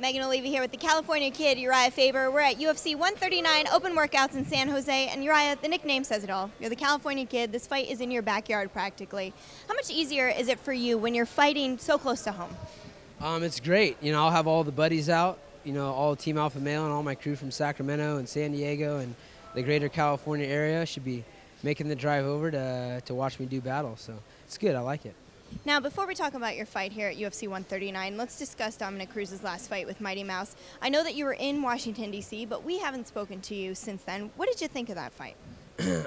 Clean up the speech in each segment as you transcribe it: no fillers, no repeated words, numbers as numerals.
Megan Oliva here with the California kid, Urijah Faber. We're at UFC 139 open workouts in San Jose, and Urijah, the nickname says it all. You're the California kid. This fight is in your backyard practically. How much easier is it for you when you're fighting so close to home? It's great. I'll have all the buddies out, all Team Alpha Male and all my crew from Sacramento and San Diego and the greater California area should be making the drive over to watch me do battle. So it's good. I like it. Now, before we talk about your fight here at UFC 139, let's discuss Dominick Cruz's last fight with Mighty Mouse. I know that you were in Washington, D.C., but we haven't spoken to you since then. What did you think of that fight?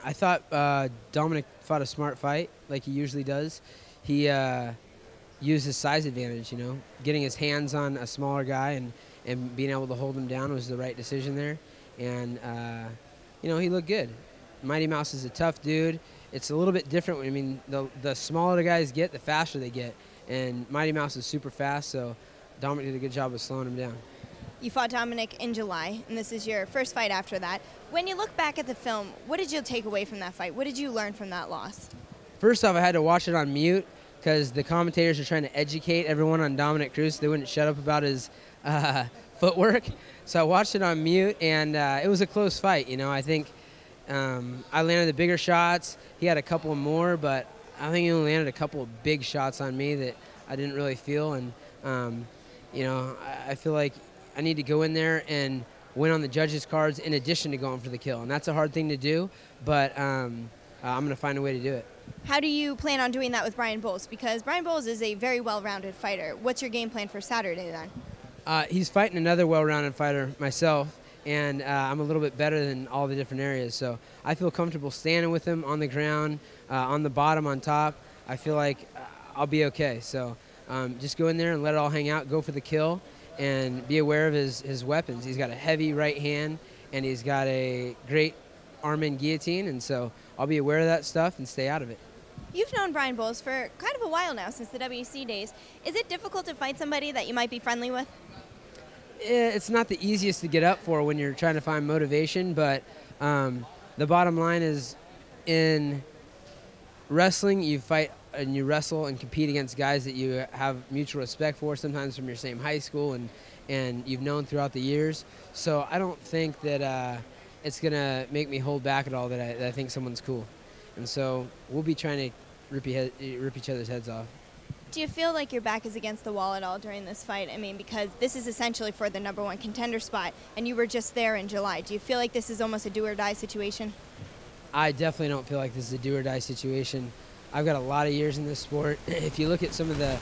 I thought Dominick fought a smart fight, like he usually does. He used his size advantage, getting his hands on a smaller guy and being able to hold him down was the right decision there. And, he looked good. Mighty Mouse is a tough dude. It's a little bit different. The smaller the guys get, the faster they get. And Mighty Mouse is super fast, so Dominick did a good job of slowing him down. You fought Dominick in July, and this is your first fight after that. When you look back at the film, what did you take away from that fight? What did you learn from that loss? First off, I had to watch it on mute because the commentators are trying to educate everyone on Dominick Cruz. So they wouldn't shut up about his footwork. So I watched it on mute, and it was a close fight. I think I landed the bigger shots. He had a couple more, but I think he only landed a couple of big shots on me that I didn't really feel. And, I feel like I need to go in there and win on the judges' cards in addition to going for the kill. And that's a hard thing to do, but I'm going to find a way to do it. How do you plan on doing that with Brian Bowles? Because Brian Bowles is a very well-rounded fighter. What's your game plan for Saturday then? He's fighting another well-rounded fighter, myself. And I'm a little bit better than all the different areas. So I feel comfortable standing with him on the ground, on the bottom, on top. I feel like I'll be okay. So just go in there and let it all hang out, go for the kill, and be aware of his weapons. He's got a heavy right hand, and he's got a great arm-in guillotine, and so I'll be aware of that stuff and stay out of it. You've known Brian Bowles for kind of a while now, since the WC days. Is it difficult to fight somebody that you might be friendly with? It's not the easiest to get up for when you're trying to find motivation, but the bottom line is in wrestling, you fight and you wrestle and compete against guys that you have mutual respect for, sometimes from your same high school and you've known throughout the years. So I don't think that it's going to make me hold back at all that I think someone's cool. And so we'll be trying to rip each other's heads off. Do you feel like your back is against the wall at all during this fight? Because this is essentially for the #1 contender spot, and you were just there in July. Do you feel like this is almost a do-or-die situation? I definitely don't feel like this is a do-or-die situation. I've got a lot of years in this sport. If you look at some of the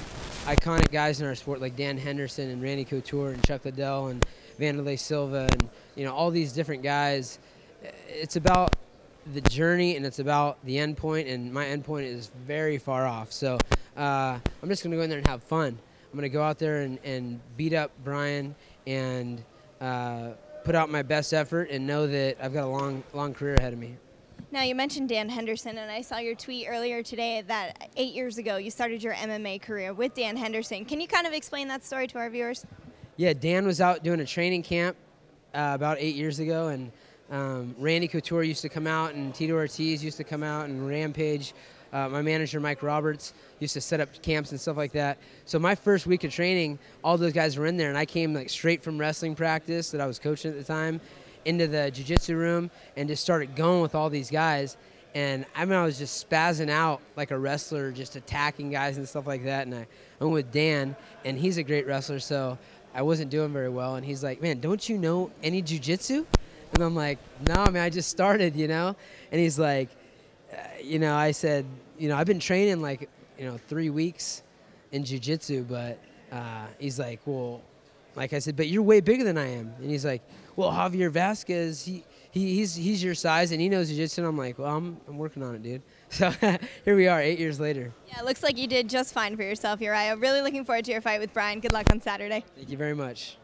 iconic guys in our sport, like Dan Henderson and Randy Couture and Chuck Liddell and Wanderlei Silva and all these different guys, it's about the journey and it's about the end point, and my end point is very far off. So I'm just going to go in there and have fun. I'm going to go out there and beat up Brian and put out my best effort and know that I've got a long career ahead of me. Now, you mentioned Dan Henderson, and I saw your tweet earlier today that 8 years ago you started your MMA career with Dan Henderson. Can you kind of explain that story to our viewers? Yeah, Dan was out doing a training camp about 8 years ago, and Randy Couture used to come out, and Tito Ortiz used to come out, and Rampage. My manager, Mike Roberts, used to set up camps and stuff like that. So my first week of training, all those guys were in there, and I came straight from wrestling practice that I was coaching at the time into the jiu-jitsu room and just started going with all these guys. And I was just spazzing out like a wrestler, just attacking guys and stuff like that. And I went with Dan, and he's a great wrestler, so I wasn't doing very well. And he's like, "Man, don't you know any jiu-jitsu?" And I'm like, "No, man, I just started, And he's like, I said, I've been training 3 weeks in jiu-jitsu, but he's like, well, like I said, but you're way bigger than I am. And he's like, well, Javier Vasquez, he's your size and he knows jiu-jitsu. And I'm like, well, I'm working on it, dude. So here we are 8 years later. Yeah, it looks like you did just fine for yourself, Urijah. Really looking forward to your fight with Brian. Good luck on Saturday. Thank you very much.